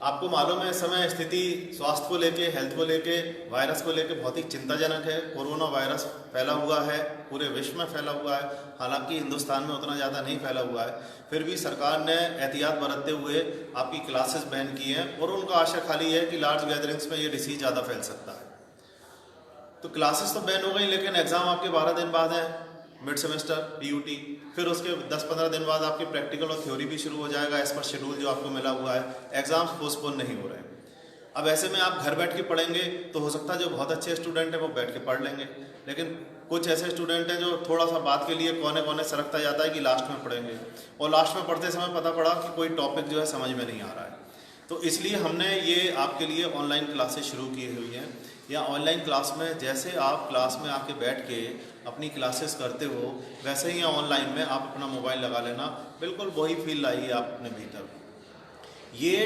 आपको मालूम है इस समय स्थिति स्वास्थ्य को लेके, हेल्थ को लेके, वायरस को लेके बहुत ही चिंताजनक है। कोरोना वायरस फैला हुआ है, पूरे विश्व में फैला हुआ है। हालांकि हिंदुस्तान में उतना ज़्यादा नहीं फैला हुआ है, फिर भी सरकार ने एहतियात बरतते हुए आपकी क्लासेस बैन की हैं और उनका आशय खाली है कि लार्ज गैदरिंग्स में ये डिसीज ज़्यादा फैल सकता है। तो क्लासेस तो बैन हो गई, लेकिन एग्ज़ाम आपके 12 दिन बाद है, मिड सेमेस्टर पीयूटी। फिर उसके 10-15 दिन बाद आपके प्रैक्टिकल और थ्योरी भी शुरू हो जाएगा एज पर शेड्यूल जो आपको मिला हुआ है। एग्जाम्स पोस्टपोन नहीं हो रहे हैं। अब ऐसे में आप घर बैठ के पढ़ेंगे तो हो सकता है जो बहुत अच्छे स्टूडेंट हैं वो बैठ के पढ़ लेंगे, लेकिन कुछ ऐसे स्टूडेंट हैं जो थोड़ा सा बात के लिए कोने कोने सरकता जाता है कि लास्ट में पढ़ेंगे, और लास्ट में पढ़ते समय पता पड़ा कि कोई टॉपिक जो है समझ में नहीं आ रहा है। तो इसलिए हमने ये आपके लिए ऑनलाइन क्लासेस शुरू की हुई हैं। या ऑनलाइन क्लास में जैसे आप क्लास में आके बैठ के अपनी क्लासेस करते हो, वैसे ही ऑनलाइन में आप अपना मोबाइल लगा लेना, बिल्कुल वही फील लाइए आप अपने भीतर। ये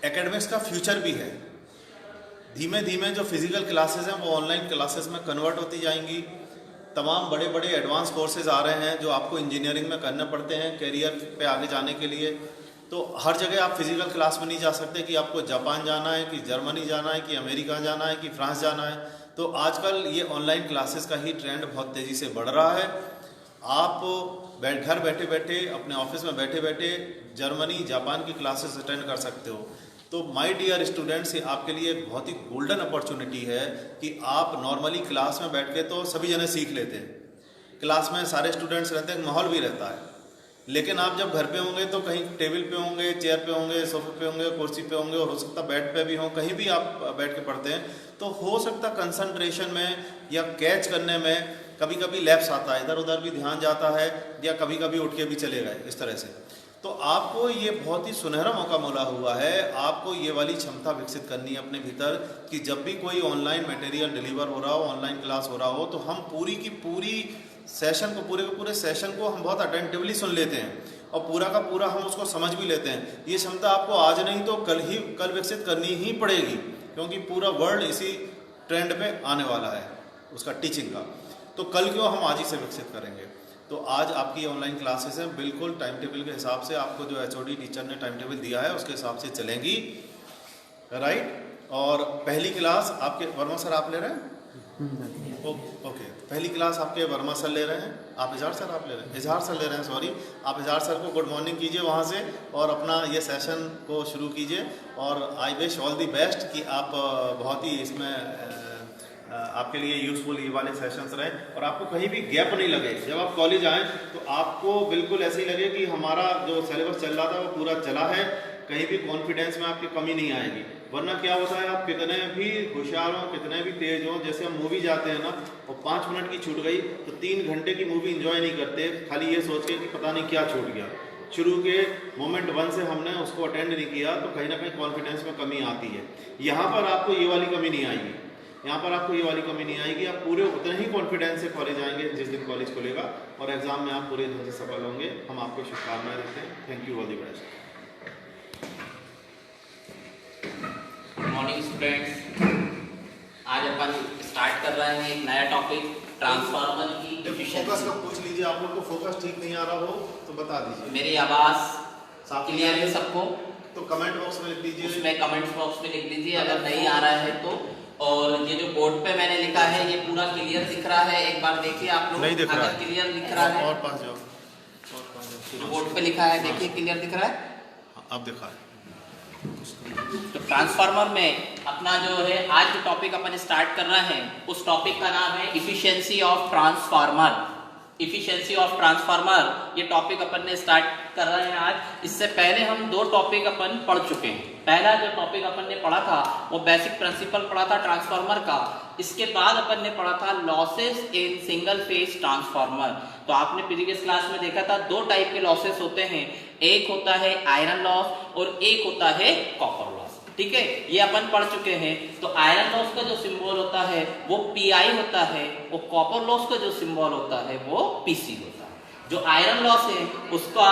एकेडमिक्स का फ्यूचर भी है। धीमे धीमे जो फिजिकल क्लासेस हैं वो ऑनलाइन क्लासेस में कन्वर्ट होती जाएंगी। तमाम बड़े बड़े एडवांस कोर्सेज आ रहे हैं जो आपको इंजीनियरिंग में करने पड़ते हैं करियर पे आगे जाने के लिए। तो हर जगह आप फिजिकल क्लास में नहीं जा सकते कि आपको जापान जाना है, कि जर्मनी जाना है, कि अमेरिका जाना है, कि फ्रांस जाना है। तो आजकल ये ऑनलाइन क्लासेस का ही ट्रेंड बहुत तेज़ी से बढ़ रहा है। आप घर बैठे बैठे अपने ऑफिस में बैठे बैठे जर्मनी, जापान की क्लासेस अटेंड कर सकते हो। तो माय डियर स्टूडेंट्स, ये आपके लिए एक बहुत ही गोल्डन अपॉर्चुनिटी है कि आप नॉर्मली क्लास में बैठ के तो सभी जने सीख लेते हैं, क्लास में सारे स्टूडेंट्स रहते हैं, माहौल भी रहता है। लेकिन आप जब घर पे होंगे तो कहीं टेबल पे होंगे, चेयर पे होंगे, सोफे पे होंगे, कुर्सी पे होंगे, और हो सकता बेड पे भी हो, कहीं भी आप बैठ के पढ़ते हैं, तो हो सकता कंसंट्रेशन में या कैच करने में कभी कभी लैप्स आता है, इधर उधर भी ध्यान जाता है, या कभी कभी उठ के भी चले गए इस तरह से। तो आपको ये बहुत ही सुनहरा मौका मिला हुआ है। आपको ये वाली क्षमता विकसित करनी है अपने भीतर कि जब भी कोई ऑनलाइन मटेरियल डिलीवर हो रहा हो, ऑनलाइन क्लास हो रहा हो, तो हम पूरी की पूरी सेशन को, पूरे के पूरे सेशन को हम बहुत अटेंटिवली सुन लेते हैं और पूरा का पूरा हम उसको समझ भी लेते हैं। ये क्षमता आपको आज नहीं तो कल विकसित करनी ही पड़ेगी, क्योंकि पूरा वर्ल्ड इसी ट्रेंड पे आने वाला है उसका टीचिंग का। तो कल क्यों हम आज ही से विकसित करेंगे। तो आज आपकी ऑनलाइन क्लासेस हैं, बिल्कुल टाइम टेबल के हिसाब से, आपको जो एचओडी टीचर ने टाइम टेबल दिया है उसके हिसाब से चलेंगी, राइट। और पहली क्लास आपके वर्मा सर आप ले रहे हैं? ओके, पहली क्लास आपके वर्मा सर ले रहे हैं, आप इजहार सर आप ले रहे हैं, इजहार सर ले रहे हैं, सॉरी। आप इजहार सर को गुड मॉर्निंग कीजिए वहाँ से और अपना ये सेशन को शुरू कीजिए। और I wish all the best कि आप बहुत ही इसमें आपके लिए यूजफुल ये वाले सेशंस रहें और आपको कहीं भी गैप नहीं लगे। जब आप कॉलेज आएँ तो आपको बिल्कुल ऐसे ही लगे कि हमारा जो सिलेबस चल रहा था वो पूरा चला है, कहीं भी कॉन्फिडेंस में आपकी कमी नहीं आएगी। वरना क्या होता है, आप कितने भी होशियार हो, कितने भी तेज हो, जैसे हम मूवी जाते हैं ना और 5 मिनट की छूट गई तो 3 घंटे की मूवी एंजॉय नहीं करते, खाली ये सोच के कि पता नहीं क्या छूट गया। शुरू के मोमेंट 1 से हमने उसको अटेंड नहीं किया तो कहीं ना कहीं कॉन्फिडेंस में कमी आती है। यहाँ पर आपको ये वाली कमी नहीं आएगी, यहाँ पर आपको ये वाली कमी नहीं आएगी। आप पूरे उतने ही कॉन्फिडेंस से कॉलेज आएंगे जिस दिन कॉलेज खुलेगा और एग्जाम में आप पूरे ढंग से सफल होंगे। हम आपको शुभकामनाएं देते हैं। Thank you, all the best. Morning students, आज अपन स्टार्ट कर रहे हैं एक नया टॉपिक, ट्रांसफार्मर की फोकस का पूछ लीजिए, आप लोग को फोकस ठीक नहीं आ रहा हो तो बता दीजिए। मेरी आवाज क्लियर है सबको? तो कमेंट बॉक्स में लिख दीजिए, उसमें कमेंट बॉक्स में लिख दीजिए अगर नहीं आ रहा है तो। और ये जो बोर्ड पे मैंने लिखा है ये पूरा क्लियर दिख रहा है? एक बार देखिए आप लोग, नहीं दिख रहा है। क्लियर दिख रहा है और पास जाओ, और पास जाओ। जो बोर्ड पे लिखा है देखिए क्लियर दिख रहा है? अब दिखा है। तो ट्रांसफार्मर में अपना जो है आज जो टॉपिक अपन स्टार्ट कर रहे हैं उस टॉपिक का नाम है efficiency of transformer. Efficiency of transformer ये टॉपिक अपन ने स्टार्ट कर रहे हैं आज। इससे पहले हम 2 टॉपिक अपन पढ़ चुके हैं। पहला जो टॉपिक अपन ने पढ़ा था वो बेसिक प्रिंसिपल पढ़ा था ट्रांसफार्मर का। इसके बाद अपन ने पढ़ा था losses in single phase transformer. तो आपने प्रीवियस क्लास में देखा था 2 टाइप के लॉसेस होते हैं, एक होता है आयरन लॉस और एक होता है कॉपर लॉस। ठीक है, ये अपन पढ़ चुके हैं। तो आयरन लॉस का जो सिंबल होता है वो पीआई होता है, वो कॉपर लॉस का जो सिंबल होता है वो पीसी होता है। जो आयरन लॉस है उसका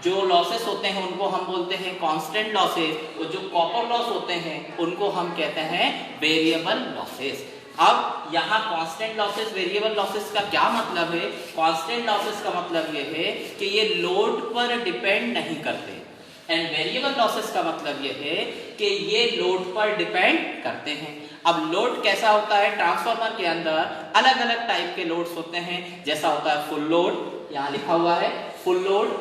जो लॉसेस होते हैं उनको हम बोलते हैं कांस्टेंट लॉसेस, और जो कॉपर लॉस होते हैं उनको हम कहते हैं वेरिएबल लॉसेस। अब यहाँ कांस्टेंट लॉसेस वेरिएबल लॉसेस का क्या मतलब है? कांस्टेंट लॉसेस का मतलब ये है कि ये लोड पर डिपेंड नहीं करते। एंड वेरिएबल लॉसेस का मतलब ये है कि ये लोड पर डिपेंड करते हैं। अब लोड कैसा होता है, ट्रांसफार्मर के अंदर अलग अलग टाइप के लोड्स होते हैं। जैसा होता है फुल लोड, यहाँ लिखा हुआ है full load,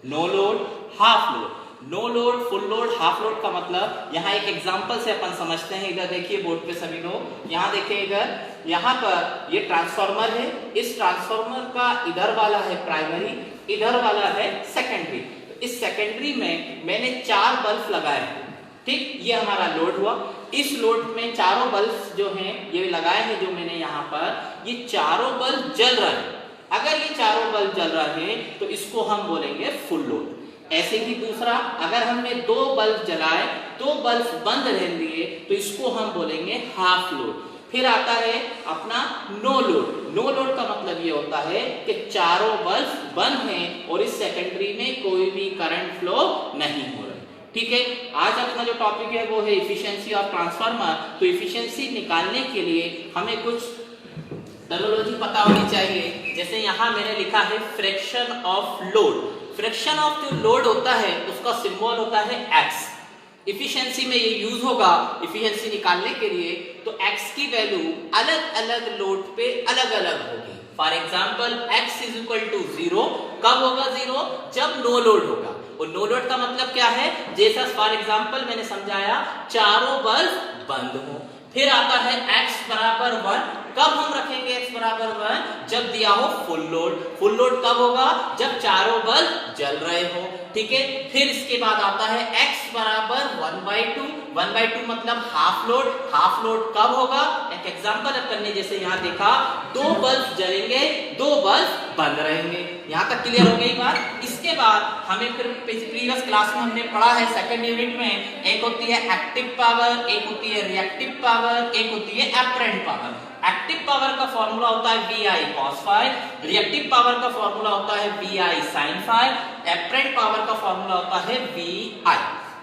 no load, half load. No load, full load, half load का मतलब यहाँ एक एग्जांपल से अपन समझते हैं। इधर देखिए बोर्ड पे सभी लोग, यहाँ देखिए इधर, यहाँ पर ये ट्रांसफार्मर है। इस ट्रांसफार्मर का इधर वाला है प्राइमरी, इधर वाला है सेकेंडरी। तो इस सेकेंडरी में मैंने 4 बल्ब लगाए हैं, ठीक, ये हमारा लोड हुआ। इस लोड में चारों बल्ब जो हैं ये लगाए हैं जो मैंने यहाँ पर, ये चारों बल्ब जल रहे हैं। अगर ये चारों बल्ब जल रहे हैं तो इसको हम बोलेंगे फुल लोड। ऐसे ही दूसरा, अगर हमने 2 बल्ब जलाए, 2 बल्ब बंद रहने दिए, तो इसको हम बोलेंगे हाफ लोड। फिर आता है अपना नो लोड। नो लोड का मतलब ये होता है कि चारों बल्ब बंद हैं और इस सेकेंडरी में कोई भी करंट फ्लो नहीं हो रहा। ठीक है, आज अपना जो टॉपिक है वो है इफिशिएंसी ऑफ ट्रांसफार्मर। तो इफिशिएंसी निकालने के लिए हमें कुछ टर्मिनोलॉजी पता होनी चाहिए। जैसे यहाँ मैंने लिखा है fraction of load. Fraction of जो लोड होता है उसका सिंबल होता है एक्स। इफिशिएंसी में ये यूज होगा इफिशिएंसी निकालने के लिए। तो एक्स की वैल्यू अलग अलग लोड पे अलग अलग होगी। For example x is equal to 0 कब होगा 0? जब नो लोड होगा। और नो लोड का मतलब क्या है, जैसा फॉर एग्जाम्पल मैंने समझाया, चारों बल्ब बंद हो। फिर आता है x बराबर 1। कब हम रखेंगे x बराबर 1? जब दिया हो फुल लोड। फुल लोड कब होगा? जब चारों बल्ब जल रहे हो। ठीक है, फिर इसके बाद आता है x बराबर 1/2। 1/2 मतलब हाफ लोड। हाफ लोड कब होगा? एक एग्जांपल अपन ने जैसे यहाँ देखा, 2 बल्ब जलेंगे, 2 बल्ब बंद रहेंगे। यहाँ तक क्लियर हो गई बात। इसके बाद हमें फिर प्रीवियस क्लास में हमने पढ़ा है सेकंड यूनिट में, एक होती है एक्टिव पावर, एक होती है रिएक्टिव पावर, एक होती है एपरेंट पावर। एक्टिव पावर का फॉर्मूला होता है VI cos phi, reactive power का फॉर्मूला होता है VI sin phi, apparent power का फॉर्मूला होता है VI।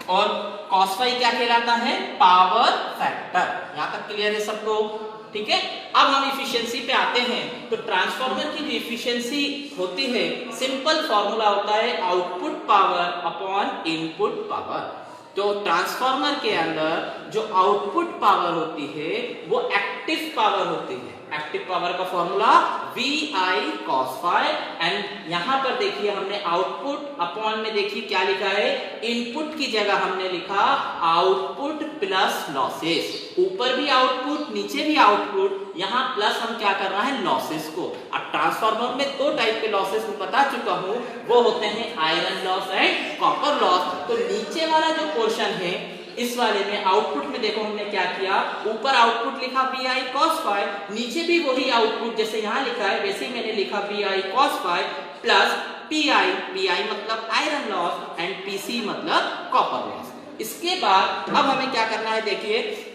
और cos phi क्या कहलाता है? Power factor. यहां तक क्लियर है सबको? ठीक है, अब हम इफिशिएंसी पे आते हैं। तो ट्रांसफार्मर की जो इफिशिएंसी होती है, सिंपल फॉर्मूला होता है output power upon input power. तो ट्रांसफार्मर के अंदर जो आउटपुट पावर होती है वो एक्टिव पावर होती है। एक्टिव पावर का formula VI cos phi। And यहां पर देखिए हमने आउटपुट अपॉन में देखिए क्या लिखा है, इनपुट की जगह हमने लिखा आउटपुट प्लस लॉसेस। ऊपर भी आउटपुट, नीचे भी आउटपुट, यहाँ प्लस हम क्या कर रहे हैं, लॉसेस को। अब ट्रांसफार्मर में 2 टाइप के लॉसेस मैं बता चुका हूं, वो होते हैं iron loss and copper loss. तो नीचे वाला जो पोर्शन है इस वाले में आउटपुट में देखो हमने क्या किया, ऊपर आउटपुट लिखा VI cos phi, नीचे भी वही आउटपुट जैसे यहाँ लिखा है वैसे ही मैंने लिखा VI cos phi plus PI। PI मतलब आयरन लॉस एंड PC मतलब कॉपर लॉस। इसके बाद अब हमें क्या करना है, देखिए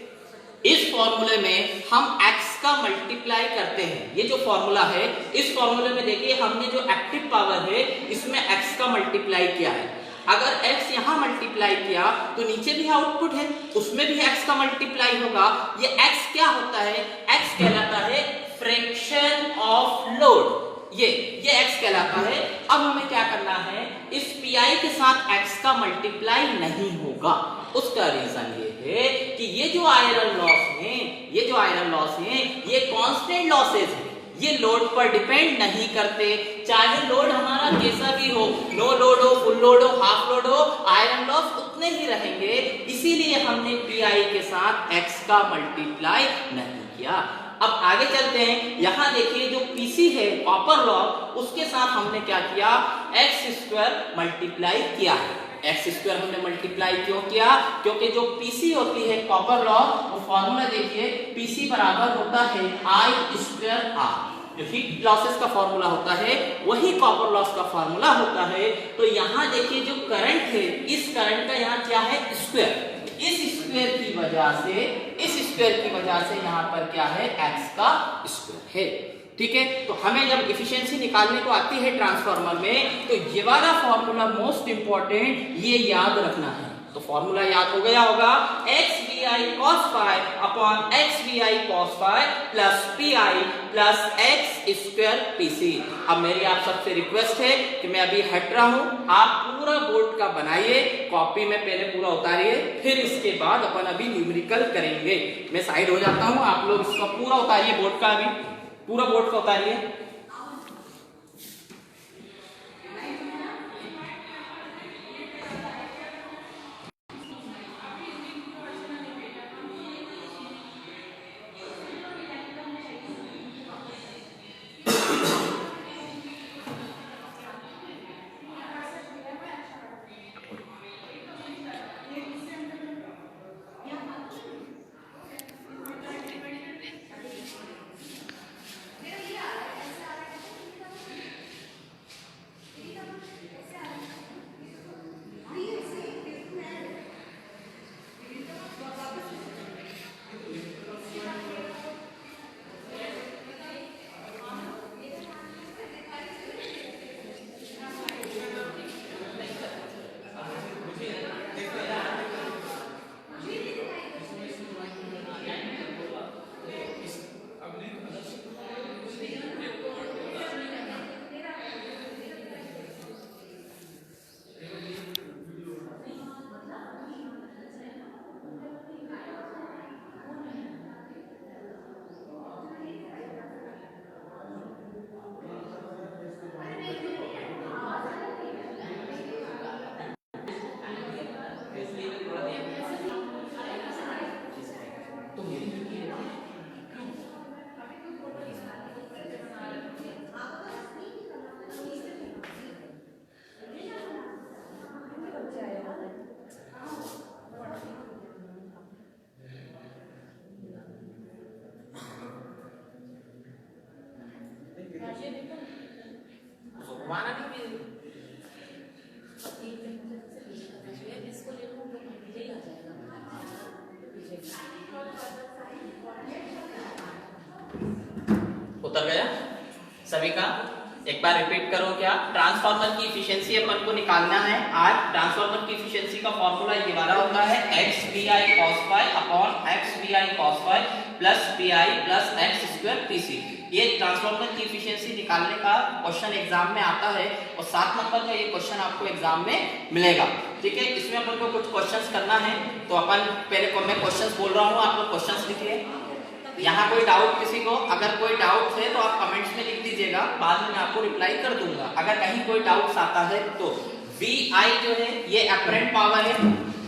इस फॉर्मूले में हम x का मल्टीप्लाई करते हैं। ये जो फॉर्मूला है, इस फॉर्मूले में देखिए हमने जो एक्टिव पावर है इसमें x का मल्टीप्लाई किया है। अगर x यहां मल्टीप्लाई किया तो नीचे भी आउटपुट है उसमें भी x का मल्टीप्लाई होगा। ये x क्या होता है? x कहलाता है फ्रैक्शन ऑफ लोड। ये x कहलाता है। अब हमें क्या करना है, इस PI के साथ x का मल्टीप्लाई नहीं होगा। उसका रीजन ये है कि ये जो आयरन लॉस है ये कांस्टेंट लॉसेस है, ये लोड पर डिपेंड नहीं करते। चाहे लोड हमारा कैसा भी हो, नो लोड हो, फुल लोड हो, हाफ लोड हो, आयरन लॉस उतने ही रहेंगे। इसीलिए हमने PI के साथ x का मल्टीप्लाई नहीं किया। अब आगे चलते हैं, यहां देखिए जो PC है कॉपर लॉस, उसके साथ हमने क्या किया, x² मल्टीप्लाई किया है। x² हमने मल्टीप्लाई क्यों किया? क्योंकि जो PC होती है कॉपर लॉस, वो फॉर्मूला देखिए PC बराबर होता है I²R। जो हीट लॉसेस का फॉर्मूला होता है वही कॉपर लॉस का फॉर्मूला होता है। तो यहाँ देखिए जो करंट है, इस करंट का यहाँ क्या है, स्क्वायर। इस स्क्वायर की वजह से यहाँ पर क्या है, x का स्क्वायर है। ठीक है, तो हमें जब इफिशिएंसी निकालने को आती है ट्रांसफार्मर में, तो ये वाला फॉर्मूला मोस्ट इंपॉर्टेंट, ये याद रखना है। तो फॉर्मूला याद हो गया होगा, X V I cos phi upon X V I cos phi plus P I plus X square P C. अब मेरी आप सबसे रिक्वेस्ट है कि मैं अभी हट रहा हूं, आप पूरा बोर्ड का बनाइए, कॉपी में पहले पूरा उतारिए, फिर इसके बाद अपन अभी न्यूमेरिकल करेंगे। मैं साइड हो जाता हूं, आप लोग इसका पूरा उतारिए बोर्ड का, अभी पूरा बोर्ड का उतारिए। उतर गया सभी का? एक बार रिपीट करो क्या? ट्रांसफार्मर की इफिशियंसी अपन को निकालना है। आज ट्रांसफार्मर की इफिशियंसी का फॉर्मूला ये वाला होता है, X V I cos phi upon X V I cos phi plus P I plus X square P C. ये ट्रांसफार्मर की इफिशियंसी निकालने का क्वेश्चन एग्जाम में आता है और 7 नंबर का ये क्वेश्चन आपको एग्जाम में मिलेगा। ठीक है, इसमें अपन को कुछ क्वेश्चंस करना है, तो अपन पहले मैं क्वेश्चंस बोल रहा हूँ, आप लोग क्वेश्चंस लिखिए। यहाँ कोई डाउट किसी को, अगर कोई डाउट है तो आप कमेंट्स में लिख दीजिएगा, बाद में मैं आपको रिप्लाई कर दूंगा। अगर कहीं कोई डाउट्स आता है तो वी आई जो है ये अपरेंट पावर है।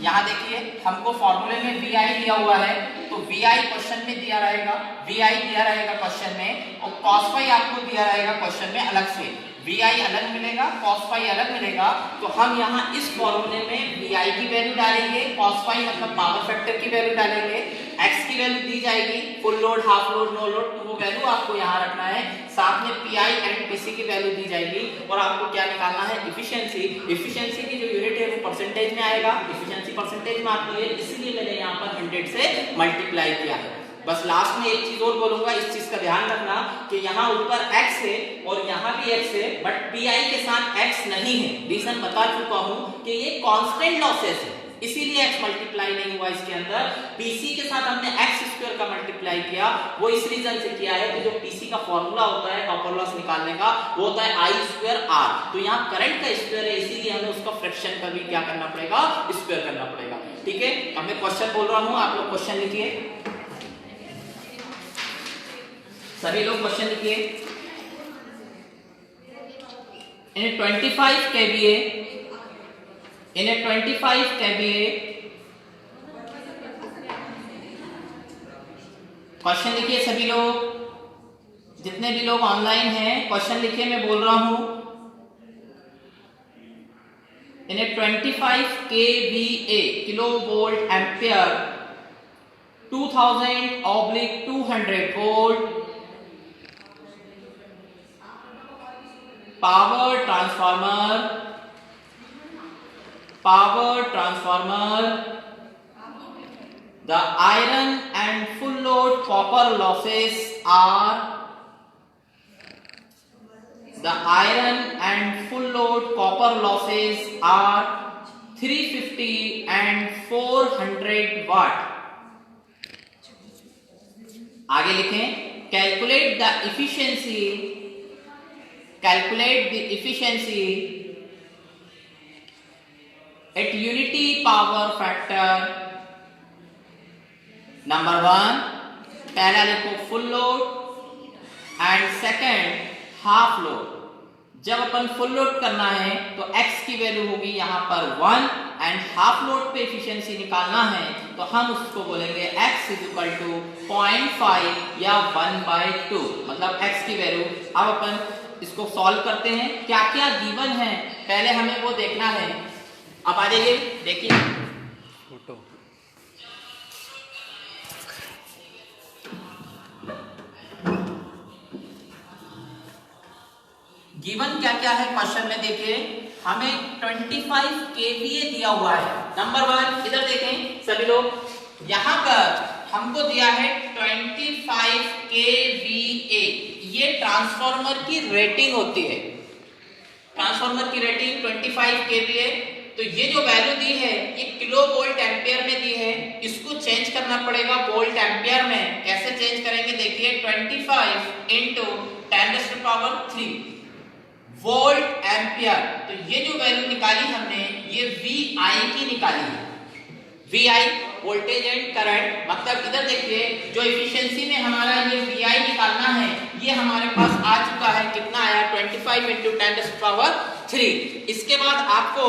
यहाँ देखिए हमको फॉर्मूले में वी आई दिया हुआ है, तो वी आई क्वेश्चन में दिया रहेगा, वी आई दिया रहेगा क्वेश्चन में, और कॉस फाई आपको दिया रहेगा क्वेश्चन में अलग से। वी आई अलग मिलेगा, कॉस फाई अलग मिलेगा, तो हम यहाँ इस फॉर्मूले में वी आई की वैल्यू डालेंगे, कॉस फाई मतलब पावर फैक्टर की वैल्यू डालेंगे, एक्स की वैल्यू दी जाएगी, full load, half load, no load, तो वो वैल्यू आपको यहाँ रखना है। साथ में P I and P C की वैल्यू दी जाएगी, और आपको क्या निकालना है? इफिशियंसी। इफिशियंसी की जो यूनिट है वो परसेंटेज में आएगा, इफिशियंसी परसेंटेज में आती है, इसलिए मैंने यहाँ पर 100 से मल्टीप्लाई किया है। बस लास्ट में एक चीज और बोलूंगा, इस चीज का ध्यान रखना कि यहाँ ऊपर x है और यहाँ भी x है, बट pi के साथ x नहीं है। रीजन बता चुका हूं कि ये कांस्टेंट लॉसेस है, इसीलिए x मल्टीप्लाई नहीं हुआ इसके अंदर। pc के साथ हमने x स्क्वायर का मल्टीप्लाई किया, वो इस रीजन से किया है कि जो pc का फॉर्मूला होता है कॉपर लॉस निकालने का, वो होता है i स्क्वायर r। तो यहाँ करंट का स्क्वायर है, इसीलिए हमें उसका फ्रैक्शन का भी क्या करना पड़ेगा? स्क्वायर करना पड़ेगा। ठीक है, अब मैं क्वेश्चन बोल रहा हूँ, आप लोग क्वेश्चन लिखिए, सभी लोग क्वेश्चन लिखिए। In a 25 kVA, in a 25 kVA, question लिखिए सभी लोग, जितने भी लोग ऑनलाइन हैं क्वेश्चन लिखिए, मैं बोल रहा हूं। In a 25 kVA, kilo volt ampere, 2000/200 volt power transformer, the iron and full load copper losses are, the iron and full load copper losses are 350 and 400 watt। आगे लिखें, calculate the efficiency at unity power factor। Number 1 पहला लिखो full load and second half load. जब अपन full load करना है तो x की value होगी यहां पर 1 एंड हाफ लोड पे एफिशिएंसी निकालना है तो हम उसको बोलेंगे x इज इक्वल टू 0.5 या 1/2, मतलब x की वैल्यू। अब अपन इसको सॉल्व करते हैं, क्या क्या गिवन है पहले हमें वो देखना है। अब आ जाइए, देखिए फोटो। गिवन क्या क्या है क्वेश्चन में, देखिए हमें 25 kVA दिया हुआ है। नंबर 1 इधर देखें सभी लोग, यहां पर हमको दिया है 25 kVA। ये ट्रांसफार्मर की रेटिंग होती है, ट्रांसफार्मर की रेटिंग 25 kVA। तो ये जो वैल्यू दी है ये किलो वोल्ट एम्पियर में दी है, इसको चेंज करना पड़ेगा वोल्ट एम्पियर में। कैसे चेंज करेंगे, देखिए 25 इंटू 10⁻³ वोल्ट एम्पियर। तो ये जो वैल्यू निकाली हमने ये VI की निकाली है, VI वोल्टेज एंड करंट। मतलब इधर देखिए जो एफिशिएंसी में हमारा ये VI निकालना है ये हमारे पास आ चुका है, कितना आया 25 इंटू 10⁻³। इसके बाद आपको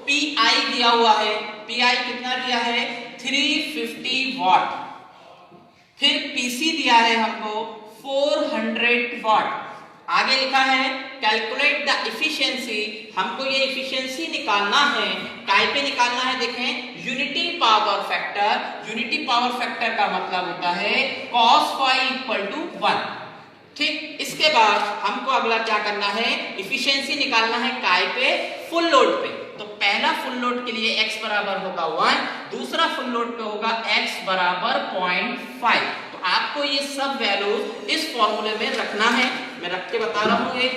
PI दिया हुआ है, PI कितना दिया है 350 वाट। फिर PC दिया है हमको 400 वाट। आगे लिखा है कैलकुलेट द इफिशियंसी, हमको ये इफिशियंसी निकालना है, काय पे निकालना है, देखें unity power factor. Unity power factor का मतलब होता है cos phi = 1। ठीक, इसके बाद हमको अगला क्या करना है, इफिशियंसी निकालना है काय पे, फुल लोड पे। तो पहला फुल लोड के लिए x बराबर होगा 1, दूसरा फुल लोड पे होगा x बराबर 0.5। तो आपको ये सब वैल्यूज इस फॉर्मूले में रखना है, मैं रख के बता रहा हूं। एक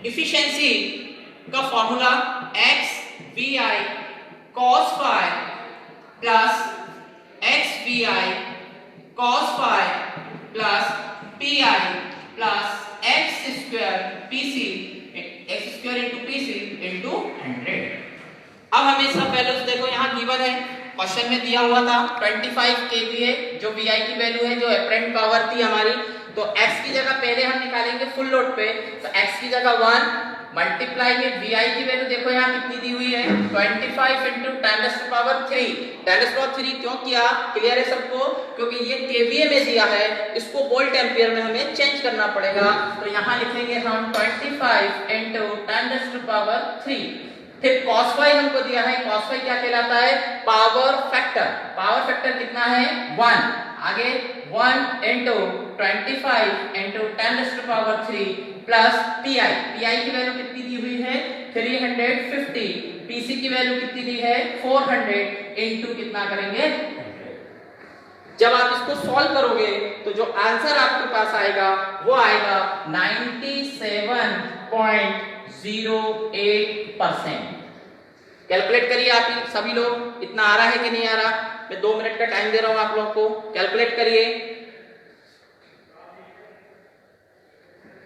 इफिशियंसी का formula x VI cos phi plus x VI cos phi plus PI plus x square PC, x square into PC into 100। अब हमें सब वैल्यूज देखो यहाँ गिवन है, क्वेश्चन में दिया हुआ था 25 kVA जो VI की वैल्यू है, जो एपरेंट पावर थी हमारी। तो x की जगह पहले हम निकालेंगे फुल लोड पे, तो x की जगह 1 मल्टीप्लाई में VI की वैल्यू देखो यहाँ कितनी दी हुई है 25 इंटू 10⁻³ 10⁻³ क्यों किया, क्लियर है सबको, क्योंकि ये kVA में दिया है, इसको वोल्ट एम्पियर में हमें चेंज करना पड़ेगा। तो यहाँ लिखेंगे हम 25 इंटू 10⁻³। फिर cos phi हमको दिया है, cos phi क्या कहलाता है, पावर फैक्टर। पावर फैक्टर कितना है 1, आगे 1 into 25 into 10⁻³ plus PI, PI की वैल्यू कितनी दी हुई है 350, PC की वैल्यू कितनी दी है 400 इंटू कितना करेंगे 100। जब आप इसको सॉल्व करोगे तो जो आंसर आपके पास आएगा वो आएगा 97.08%। कैलकुलेट करिए आप ही सभी लोग, इतना आ रहा है कि नहीं आ रहा, मैं 2 मिनट का टाइम दे रहा हूं आप लोग को, कैलकुलेट करिए।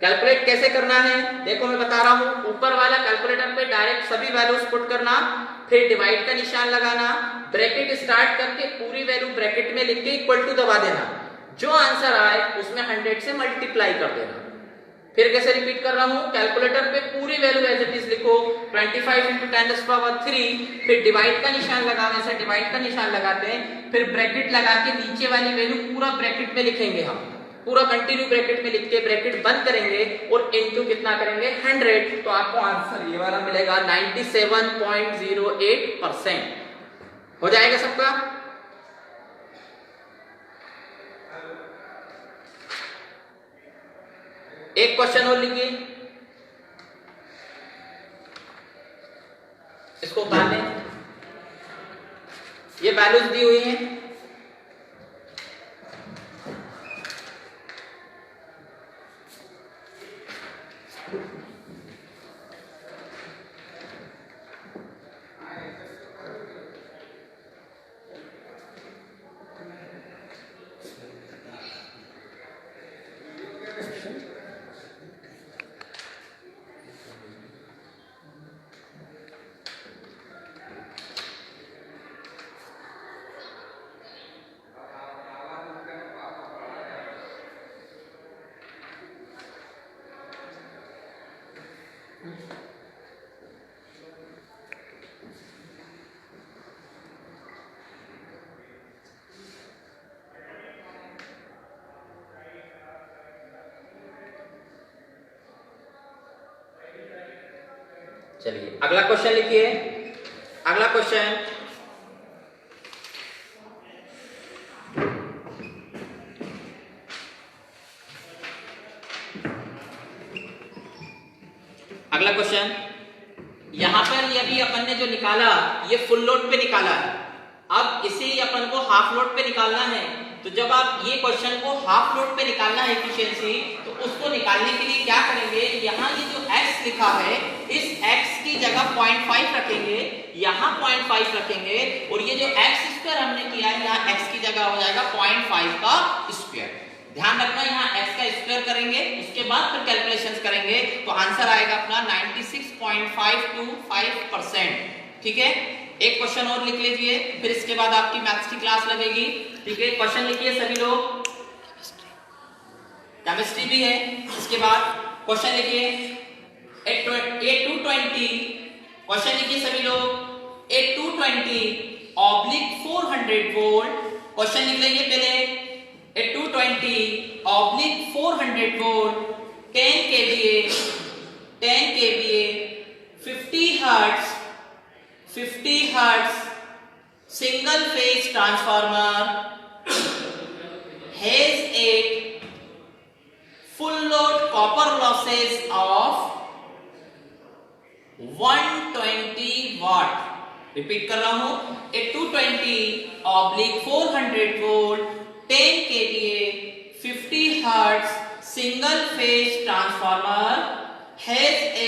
कैलकुलेट कैसे करना है देखो मैं बता रहा हूं, ऊपर वाला कैलकुलेटर पे डायरेक्ट सभी वैल्यूज पुट करना, फिर डिवाइड का निशान लगाना, ब्रैकेट स्टार्ट करके पूरी वैल्यू ब्रैकेट में लिख के इक्वल टू दबा देना, जो आंसर आए उसमें 100 से मल्टीप्लाई कर देना। फिर कैसे रिपीट कर रहा हूं, कैलकुलेटर पे पूरी वैल्यू एज इट इज लिखो 25 इंटू 10⁻³, फिर डिवाइड का निशान लगाने से डिवाइड का निशान लगाते हैं, फिर ब्रैकेट लगा के नीचे वाली वैल्यू पूरा ब्रैकेट में लिखेंगे, हम पूरा कंटिन्यू ब्रैकेट में लिख के ब्रैकेट बंद करेंगे और इनटू कितना करेंगे 100। तो आपको आंसर ये वाला मिलेगा 97.08%। हो जाएगा सबका। एक क्वेश्चन और लिखिए, इसको उतार लें। ये वैल्यूज दी हुई हैं, चलिए अगला क्वेश्चन लिखिए। अगला क्वेश्चन, अगला क्वेश्चन यहां पर ये अभी अपन ने जो निकाला ये फुल लोड पे निकाला है। अब इसे ही अपन को हाफ लोड पे निकालना है। तो जब आप ये क्वेश्चन को हाफ लोड पे निकालना है एफिशिएंसी, तो उसको निकालने के लिए क्या करेंगे, यहाँ ये जो x लिखा है इस x की जगह 0.5 रखेंगे, यहाँ 0.5 रखेंगे, और ये जो x स्क्वायर हमने किया है यहाँ x की जगह हो जाएगा 0.5 का स्क्वायर। ध्यान रखना यहाँ x का स्क्वायर करेंगे, उसके बाद फिर कैलकुलेशंस करेंगे, तो आंसर आएगा अपना 96.525%। ठीक है, एक क्वेश्चन और लिख लीजिए, फिर इसके बाद आपकी मैथ्स की क्लास लगेगी। ठीक है, क्वेश्चन लिखिए सभी लोग, केमिस्ट्री भी है। इसके बाद क्वेश्चन लिखिए 8220, क्वेश्चन लिखिए सभी लोग 8220 ऑब्लिक 400 वोल्ट। क्वेश्चन लिख लेंगे पहले 8220 oblique 400 volt 10 KVA 50 hertz single phase transformer has a full load copper losses of 120 watt। Repeat कर रहा हूं, a 220/400 volt 10 kVA 50 hertz single phase transformer has a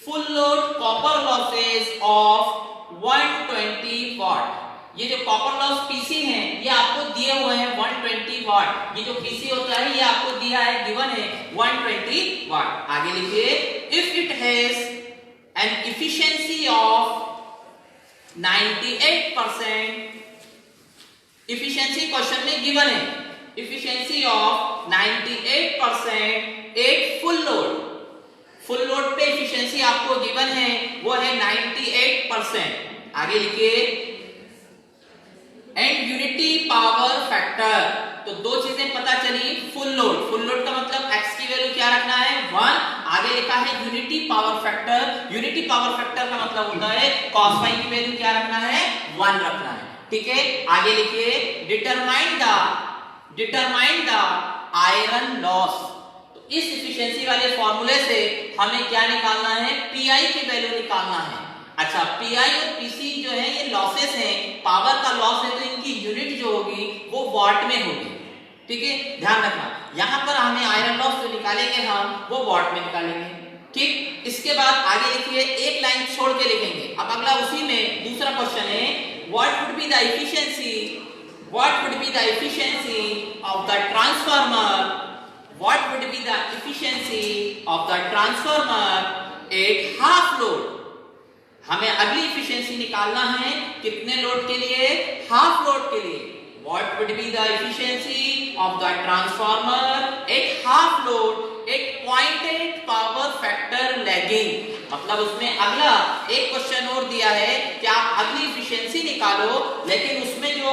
full load copper losses of 120 watt। ये जो copper loss PC है ये आपको दिए हुए हैं 120 वाट। ये जो पीसी होता है ये आपको दिया है, गिवन है 120 वाट। आगे लिखिए, if it has an efficiency of 98%, efficiency question में गिवन है, efficiency of 98% at full load. Full load पे एफिशिएंसी आपको गिवन है वो है 98%। आगे लिखिए, एंड यूनिटी पावर फैक्टर। तो दो चीजें पता चली, फुल लोड का मतलब x की वैल्यू क्या रखना है 1, आगे लिखा है unity power factor. Unity power factor का मतलब होता है cos फाई की वैल्यू क्या रखना है 1 रखना है। ठीक है, आगे लिखिए, डिटरमाइन द आयरन लॉस। तो इस एफिशिएंसी वाले फॉर्मूले से हमें क्या निकालना है, पीआई की वैल्यू निकालना है। अच्छा, पीआई और पीसी जो है ये लॉसेस हैं, पावर का लॉस है, तो इनकी यूनिट जो होगी वो वाट में होगी। ठीक है, ध्यान रखना, यहां पर हमें आयरन लॉस जो निकालेंगे हम वो वाट में निकालेंगे। ठीक, इसके बाद आगे लिखिए, एक लाइन छोड़ के लिखेंगे। अब अगला उसी में दूसरा क्वेश्चन है, what would be the efficiency of the transformer, what would be the efficiency of the transformer at half load. हमें अगली एफिशिएंसी निकालना है कितने लोड के लिए, हाफ लोड के लिए। What would be the efficiency of the transformer at half load at 0.8 power factor lagging। मतलब उसमें अगला एक क्वेश्चन और दिया है कि आप अगली एफिशिएंसी निकालो, लेकिन उसमें जो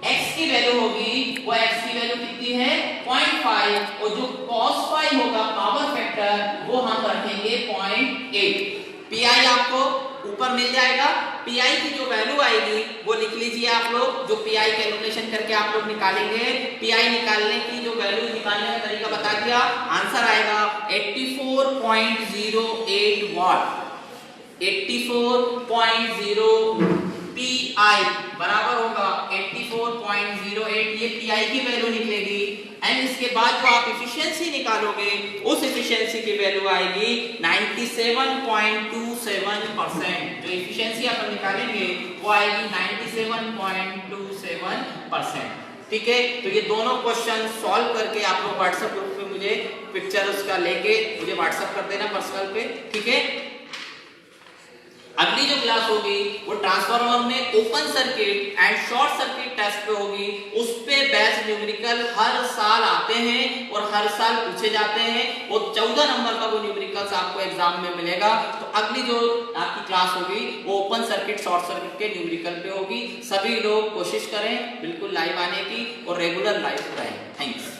x की वैल्यू होगी वो x की वैल्यू कितनी है 0.5, और जो cos फाई होगा पावर फैक्टर वो हम रखेंगे 0.8। पीआई आपको ऊपर मिल जाएगा, पीआई की जो वैल्यू आएगी वो लिख लीजिए आप लोग, जो पीआई कैलकुलेशन करके आप लोग निकालेंगे। पीआई निकालने की जो वैल्यू निकालने का तरीका बता दिया, आंसर आएगा 84.08 वाट। 84.0 पीआई बराबर होगा 84.08, ये पीआई की वैल्यू निकलेगी। एंड इसके बाद जो आप एफिशिएंसी निकालोगे उस एफिशिएंसी की वैल्यू आएगी 97.27%। जो एफिशिएंसी अपन निकालेंगे वो आएगी 97.27%। ठीक है, तो ये दोनों क्वेश्चन सॉल्व करके आप लोग व्हाट्सएप ग्रुप पे मुझे पिक्चर उसका लेके मुझे व्हाट्सएप कर देना पर्सनल पे। ठीक है, अगली जो क्लास होगी वो ट्रांसफार्मर में open circuit and short circuit test पे होगी। उस पे बेस्ड न्यूमेरिकल हर साल आते हैं और हर साल पूछे जाते हैं और 14 नंबर का वो न्यूमेरिकल्स आपको एग्जाम में मिलेगा। तो अगली जो आपकी क्लास होगी वो ओपन सर्किट शॉर्ट सर्किट के न्यूमेरिकल पे होगी। सभी लोग कोशिश करें बिल्कुल लाइव आने की और रेगुलर लाइव रहें। थैंक्स।